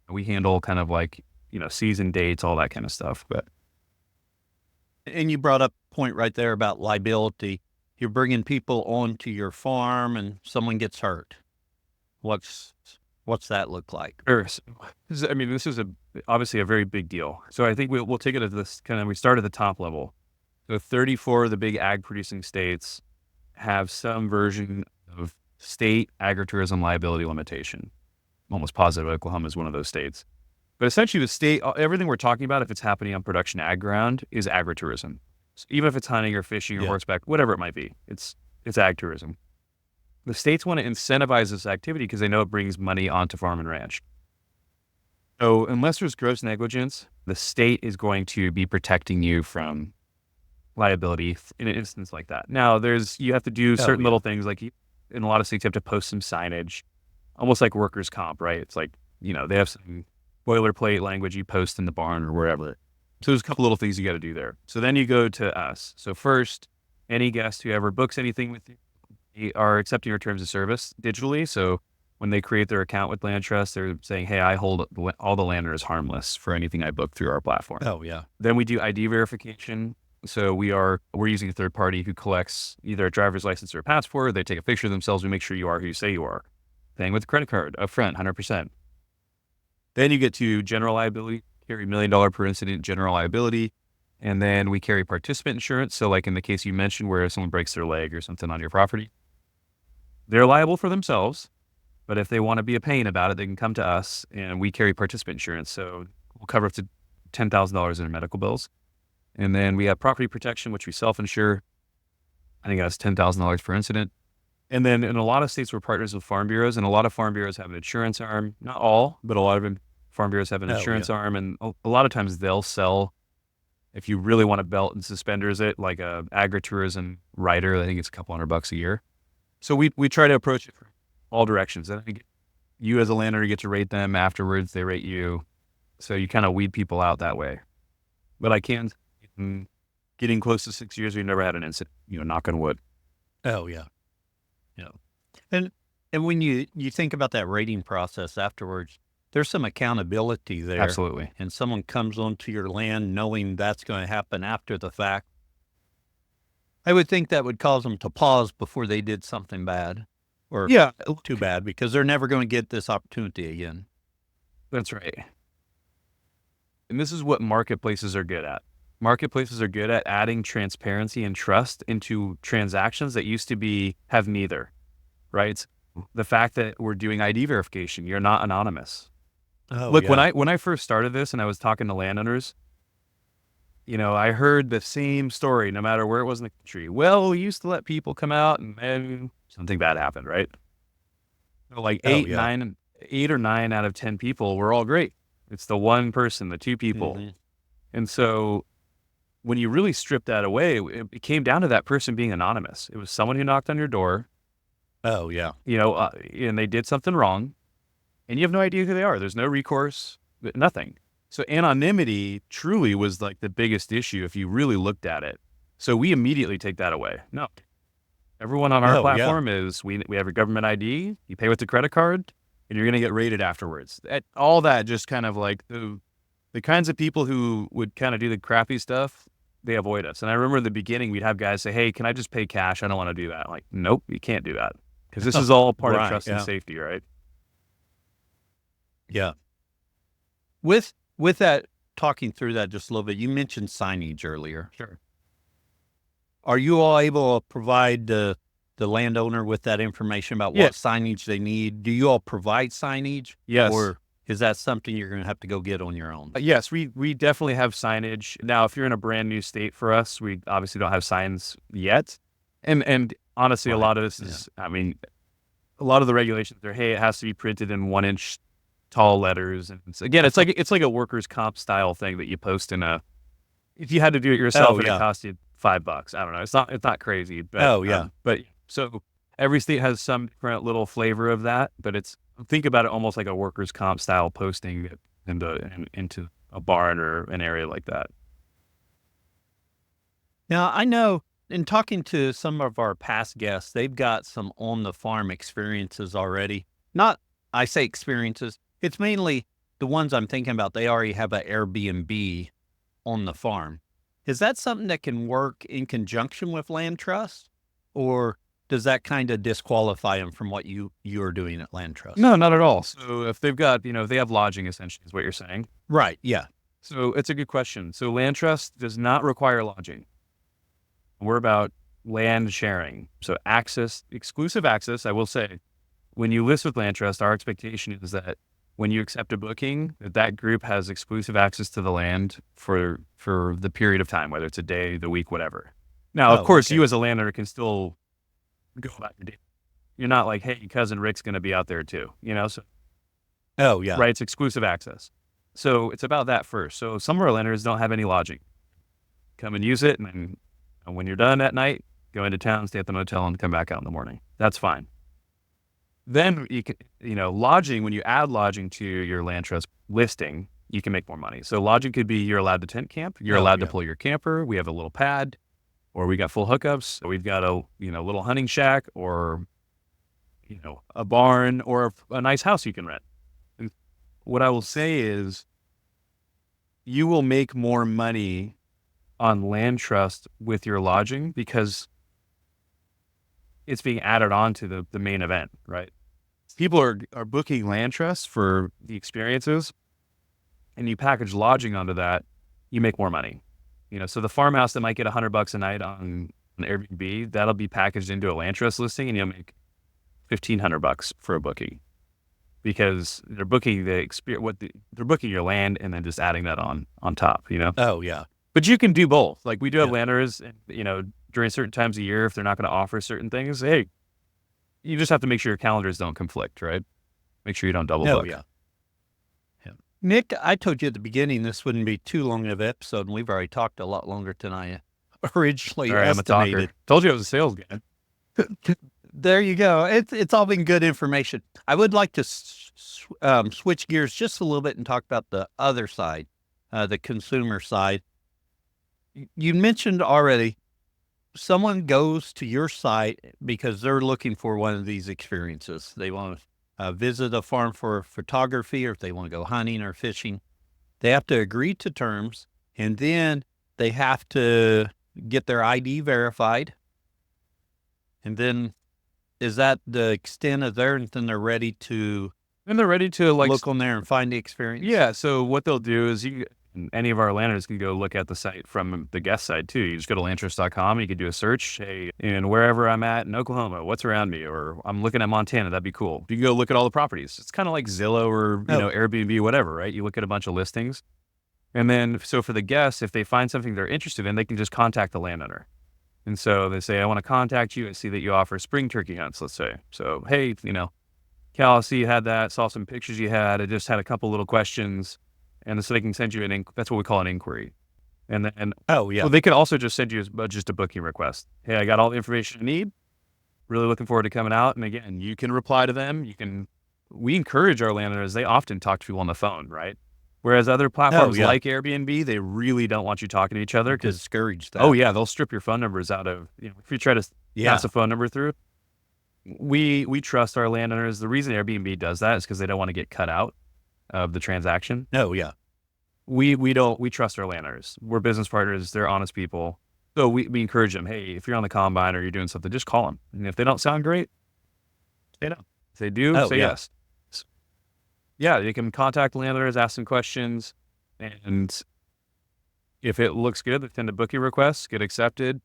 [SPEAKER 2] We handle kind of like, season dates, all that kind of stuff.
[SPEAKER 1] And you brought up a point right there about liability. You're bringing people onto your farm and someone gets hurt. What's that look like?
[SPEAKER 2] Sure. This is obviously a very big deal. So I think we'll take it at this we start at the top level. So 34 of the big ag producing states have some version of state agritourism liability limitation. I'm almost positive Oklahoma is one of those states. But essentially the state, everything we're talking about, if it's happening on production ag ground, is agritourism. So even if it's hunting or fishing or horseback, whatever it might be, it's ag tourism. The states want to incentivize this activity because they know it brings money onto farm and ranch. So unless there's gross negligence, the state is going to be protecting you from liability in an instance like that. Now, you have to do certain little things, like in a lot of states, you have to post some signage, almost like workers' comp, right? It's like, they have some boilerplate language you post in the barn or wherever. So there's a couple little things you got to do there. So then you go to us. So first, any guest who ever books anything with you, we are accepting your terms of service digitally. So when they create their account with LandTrust, they're saying, hey, I hold all the landowners harmless for anything I book through our platform.
[SPEAKER 1] Oh, yeah.
[SPEAKER 2] Then we do ID verification. So we're using a third party who collects either a driver's license or a passport. They take a picture of themselves. We make sure you are who you say you are. Paying with a credit card up front, 100%. Then you get to general liability, carry $1 million per incident general liability. And then we carry participant insurance. So like in the case you mentioned where someone breaks their leg or something on your property, they're liable for themselves. But if they want to be a pain about it, they can come to us and we carry participant insurance. So we'll cover up to $10,000 in their medical bills. And then we have property protection, which we self-insure. I think that's $10,000 per incident. And then in a lot of states, we're partners with farm bureaus, and a lot of farm bureaus have an insurance arm. Not all, but a lot of them, farm bureaus have an insurance arm. And a lot of times they'll sell, if you really want to belt and suspenders it, like a agritourism rider. I think it's a couple $100 a year. So we try to approach it from all directions. I think you as a landowner get to rate them afterwards. They rate you. So you kind of weed people out that way. But getting close to 6 years, we've never had an incident, knock on wood.
[SPEAKER 1] Oh, yeah. Yeah. And when you think about that rating process afterwards, there's some accountability there.
[SPEAKER 2] Absolutely.
[SPEAKER 1] And someone comes onto your land knowing that's going to happen after the fact. I would think that would cause them to pause before they did something bad or too bad, because they're never going to get this opportunity again.
[SPEAKER 2] That's right. And this is what marketplaces are good at. Marketplaces are good at adding transparency and trust into transactions that used to have neither, right? The fact that we're doing ID verification, you're not anonymous.
[SPEAKER 1] Oh,
[SPEAKER 2] Look,
[SPEAKER 1] yeah.
[SPEAKER 2] when I first started this and I was talking to landowners, I heard the same story no matter where it was in the country. Well, we used to let people come out and then something bad happened, right? Like
[SPEAKER 1] Oh, yeah.
[SPEAKER 2] 8 or 9 out of 10 people were all great. It's the one person, the two people.
[SPEAKER 1] Hmm.
[SPEAKER 2] And so when you really strip that away, it came down to that person being anonymous. It was someone who knocked on your door,
[SPEAKER 1] Oh, yeah.
[SPEAKER 2] and they did something wrong, and you have no idea who they are. There's no recourse, nothing. So anonymity truly was like the biggest issue if you really looked at it. So we immediately take that away. No, everyone on our
[SPEAKER 1] Oh, yeah.
[SPEAKER 2] platform we have a government ID. You pay with the credit card, and you're going to get rated afterwards. All that just kind of like the kinds of people who would kind of do the crappy stuff, they avoid us. And I remember in the beginning, we'd have guys say, "Hey, can I just pay cash? I don't want to do that." I'm like, nope, you can't do that because this is all part of
[SPEAKER 1] Right.
[SPEAKER 2] trust and
[SPEAKER 1] Yeah.
[SPEAKER 2] safety, right?
[SPEAKER 1] Yeah. With that, talking through that just a little bit, you mentioned signage earlier.
[SPEAKER 2] Sure.
[SPEAKER 1] Are you all able to provide the landowner with that information about
[SPEAKER 2] Yeah.
[SPEAKER 1] what signage they need? Do you all provide signage?
[SPEAKER 2] Yes.
[SPEAKER 1] Or is that something you're going to have to go get on your own?
[SPEAKER 2] Yes, we definitely have signage. Now, if you're in a brand new state for us, we obviously don't have signs yet. And honestly, a
[SPEAKER 1] Right.
[SPEAKER 2] lot of this is, I mean, a lot of the regulations are, hey, it has to be printed in 1-inch tall letters. And it's like a workers' comp style thing that you post if you had to do it yourself
[SPEAKER 1] Oh,
[SPEAKER 2] and it
[SPEAKER 1] yeah.
[SPEAKER 2] cost you $5. I don't know. It's not crazy, but
[SPEAKER 1] Oh, yeah.
[SPEAKER 2] but so every state has some different little flavor of that, but think about it almost like a workers' comp style posting into a barn or an area like that.
[SPEAKER 1] Now, I know in talking to some of our past guests, they've got some on the farm experiences already. Not, I say experiences, it's mainly the ones I'm thinking about. They already have an Airbnb on the farm. Is that something that can work in conjunction with land trust, or does that kind of disqualify them from what you're doing at land trust?
[SPEAKER 2] No, not at all. So if they've got, if they have lodging, essentially, is what you're saying.
[SPEAKER 1] Right. Yeah.
[SPEAKER 2] So it's a good question. So land trust does not require lodging. We're about land sharing. So exclusive access. I will say, when you list with land trust, our expectation is that when you accept a booking, that group has exclusive access to the land for the period of time, whether it's a day, the week, whatever. Now, of course,
[SPEAKER 1] okay.
[SPEAKER 2] you as a landowner can still go about your day. You're not like, hey, cousin Rick's going to be out there too, So
[SPEAKER 1] Oh, yeah.
[SPEAKER 2] right, it's exclusive access. So it's about that first. So some of our lenders don't have any lodging. Come and use it, and then when you're done at night, go into town, stay at the motel, and come back out in the morning. That's fine. Then you can, lodging, when you add lodging to your land trust listing, you can make more money. So lodging could be you're allowed to tent camp, you're allowed to pull your camper, we have a little pad, or we got full hookups, or we've got a little hunting shack, or a barn, or a nice house you can rent. And what I will say is you will make more money on land trust with your lodging because it's being added on to the main event, right? People are booking land trusts for the experiences, and you package lodging onto that, you make more money. So the farmhouse that might get $100 a night on an Airbnb, that'll be packaged into a land trust listing, and you'll make $1,500 for a booking because they're booking they're booking your land and then just adding that on top.
[SPEAKER 1] Oh, yeah.
[SPEAKER 2] But you can do both. Like we do have
[SPEAKER 1] Yeah.
[SPEAKER 2] landowners, during certain times of year, if they're not going to offer certain things, hey, you just have to make sure your calendars don't conflict, right? Make sure you don't double book.
[SPEAKER 1] Oh, yeah. Nick, I told you at the beginning this wouldn't be too long of an episode, and we've already talked a lot longer than I originally
[SPEAKER 2] All right, I'm a
[SPEAKER 1] estimated.
[SPEAKER 2] talker. Told you I was a sales guy.
[SPEAKER 1] There you go. It's all been good information. I would like to switch gears just a little bit and talk about the other side, the consumer side. You mentioned already someone goes to your site because they're looking for one of these experiences. They want to visit a farm for photography, or if they want to go hunting or fishing. They have to agree to terms, and then they have to get their ID verified. And then is that the extent of there? And then they're ready to
[SPEAKER 2] And they're ready to
[SPEAKER 1] look on there and find the experience?
[SPEAKER 2] Yeah. So what they'll do is And any of our landowners can go look at the site from the guest side too. You just go to landtrust.com and you can do a search. Hey, in wherever I'm at in Oklahoma, what's around me? Or I'm looking at Montana, that'd be cool. You can go look at all the properties. It's kind of like Zillow or, Airbnb, whatever, right? You look at a bunch of listings. And then, so for the guests, if they find something they're interested in, they can just contact the landowner. And so they say, I want to contact you. I see that you offer spring turkey hunts, let's say. So, hey, Cal, I see you had that, saw some pictures you had. I just had a couple little questions. And so they can send you that's what we call an inquiry. And then, so they can also just send you just a booking request. Hey, I got all the information I need. Really looking forward to coming out. And again, you can reply to them. We encourage our landowners. They often talk to people on the phone, right? Whereas other platforms like Airbnb, they really don't want you talking to each other.
[SPEAKER 1] Discourage that.
[SPEAKER 2] Oh yeah, they'll strip your phone numbers out of, if you try to pass a phone number through. We trust our landowners. The reason Airbnb does that is because they don't want to get cut out of the transaction.
[SPEAKER 1] Oh yeah.
[SPEAKER 2] We trust our landowners. We're business partners. They're honest people. So we encourage them. Hey, if you're on the combine or you're doing something, just call them. And if they don't sound great, say no. If they do, say yes. Yeah, you can contact landowners, ask some questions, and if it looks good, they send a booking request, get accepted.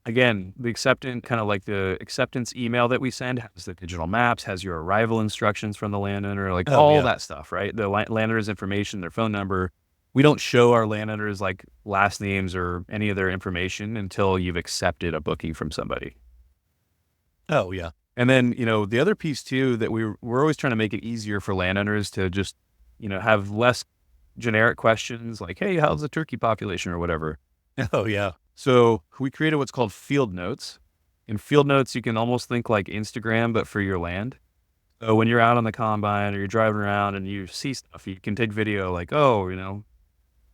[SPEAKER 2] Again, the acceptance email that we send has the digital maps, has your arrival instructions from the landowner, all that stuff, right? The landowner's information, their phone number. We don't show our landowners like last names or any of their information until you've accepted a booking from somebody.
[SPEAKER 1] Oh yeah.
[SPEAKER 2] And then, the other piece too, that we're always trying to make it easier for landowners to just, have less generic questions like, hey, how's the turkey population or whatever.
[SPEAKER 1] Oh yeah.
[SPEAKER 2] So we created what's called field notes. In field notes, you can almost think like Instagram, but for your land. So when you're out on the combine or you're driving around and you see stuff, you can take video like, a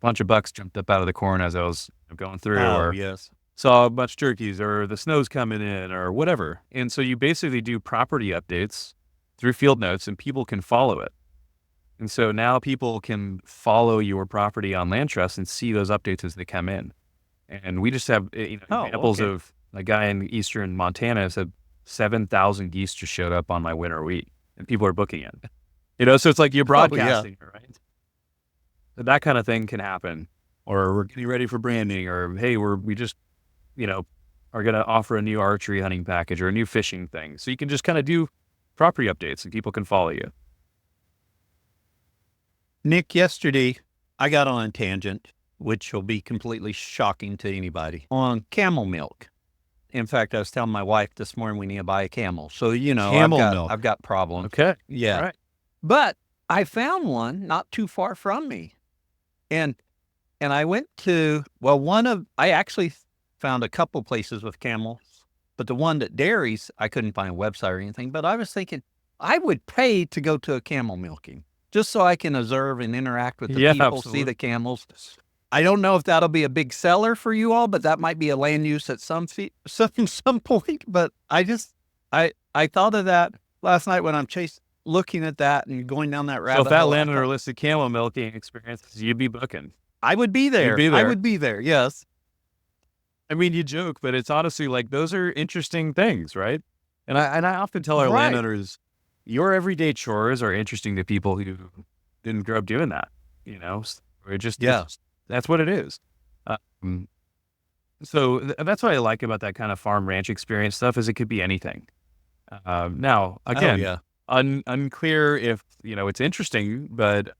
[SPEAKER 2] bunch of bucks jumped up out of the corn as I was going through.
[SPEAKER 1] Oh, yes.
[SPEAKER 2] Saw a bunch of turkeys or the snow's coming in or whatever. And so you basically do property updates through field notes and people can follow it. And so now people can follow your property on LandTrust and see those updates as they come in. And we just have examples of a guy in eastern Montana said 7,000 geese just showed up on my winter wheat and people are booking it. So it's like you're broadcasting it, right? So that kind of thing can happen. Or we're getting ready for branding, or hey, we just are going to offer a new archery hunting package or a new fishing thing. So you can just kind of do property updates and people can follow you.
[SPEAKER 1] Nick, yesterday I got on a tangent, which will be completely shocking to anybody, on camel milk. In fact, I was telling my wife this morning we need to buy a camel. So,
[SPEAKER 2] Camel milk.
[SPEAKER 1] I've got problems.
[SPEAKER 2] Okay.
[SPEAKER 1] Yeah.
[SPEAKER 2] All right.
[SPEAKER 1] But I found one not too far from me. And I went to, I actually found a couple places with camels, but the one that dairies, I couldn't find a website or anything. But I was thinking I would pay to go to a camel milking just so I can observe and interact with the people,
[SPEAKER 2] absolutely.
[SPEAKER 1] see the camels. I don't know if that'll be a big seller for you all, but that might be a land use at some point. But I thought of that last night when I'm looking at that and going down that rabbit hole.
[SPEAKER 2] So if that landowner listed camel milking experiences, you'd be booking.
[SPEAKER 1] I would be there. I would be there. Yes.
[SPEAKER 2] I mean, you joke, but it's honestly like those are interesting things, right? And I often tell our landowners, your everyday chores are interesting to people who didn't grow up doing that. That's what it is. So that's what I like about that kind of farm ranch experience stuff is it could be anything. Now again, unclear if it's interesting, but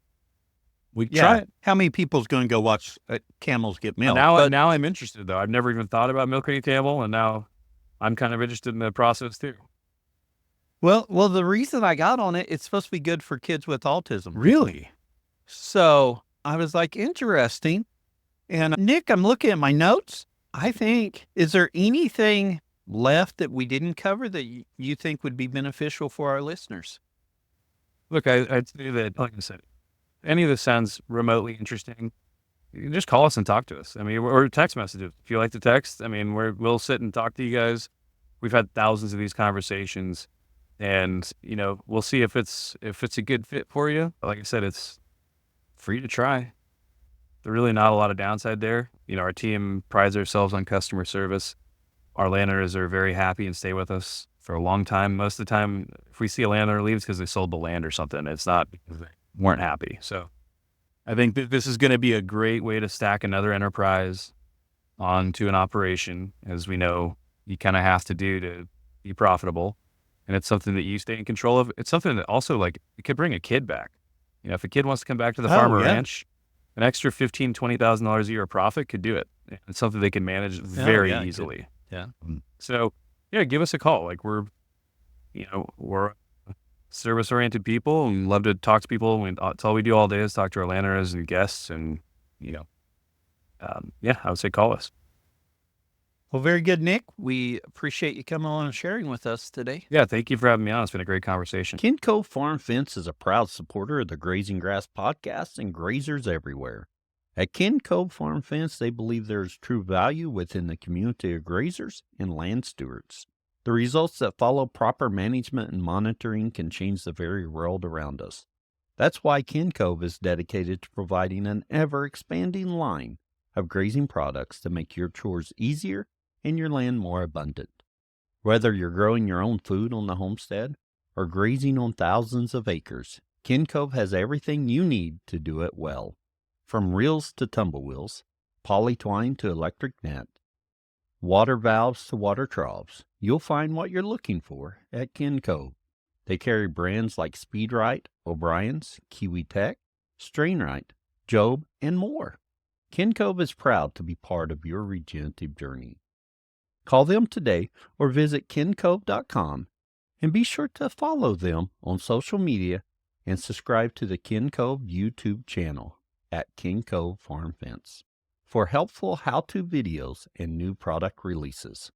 [SPEAKER 2] we try it.
[SPEAKER 1] How many people's going to go watch camels get milked?
[SPEAKER 2] Now I'm interested though. I've never even thought about milking a camel, and now I'm kind of interested in the process too.
[SPEAKER 1] Well, the reason I got on it, it's supposed to be good for kids with autism.
[SPEAKER 2] Really?
[SPEAKER 1] So I was like, interesting. And Nick, I'm looking at my notes. I think, is there anything left that we didn't cover that you think would be beneficial for our listeners?
[SPEAKER 2] Look, I'd say that, like I said, any of this sounds remotely interesting, you can just call us and talk to us. I mean, or text messages. If you like to text, I mean, we'll sit and talk to you guys. We've had thousands of these conversations, and we'll see if it's a good fit for you. Like I said, it's free to try. There's really not a lot of downside there. Our team prides ourselves on customer service. Our landowners are very happy and stay with us for a long time. Most of the time, if we see a landowner leaves because they sold the land or something, it's not because they weren't happy. So I think that this is going to be a great way to stack another enterprise onto an operation, as we know you kind of have to do to be profitable. And it's something that you stay in control of. It's something that also, like, it could bring a kid back. You know, if a kid wants to come back to the farm or ranch, an extra $15,000, $20,000 a year of profit could do it. It's something they can manage very easily. So, give us a call. Like, we're service-oriented people and love to talk to people. It's all we do all day is talk to our landowners and guests. And, I would say call us.
[SPEAKER 1] Well, very good, Nick. We appreciate you coming on and sharing with us today.
[SPEAKER 2] Yeah, thank you for having me on. It's been a great conversation.
[SPEAKER 1] Ken Cove Farm Fence is a proud supporter of the Grazing Grass Podcast and grazers everywhere. At Ken Cove Farm Fence, they believe there is true value within the community of grazers and land stewards. The results that follow proper management and monitoring can change the very world around us. That's why Ken Cove is dedicated to providing an ever-expanding line of grazing products to make your chores easier and your land more abundant. Whether you're growing your own food on the homestead or grazing on thousands of acres, Ken Cove has everything you need to do it well. From reels to tumble wheels, poly twine to electric net, water valves to water troughs, you'll find what you're looking for at Ken Cove. They carry brands like Speedrite, O'Brien's, Kiwi Tech, Strainrite, Job, and more. Ken Cove is proud to be part of your regenerative journey. Call them today or visit kencove.com and be sure to follow them on social media and subscribe to the Ken Cove YouTube channel at Ken Cove Farm Fence for helpful how-to videos and new product releases.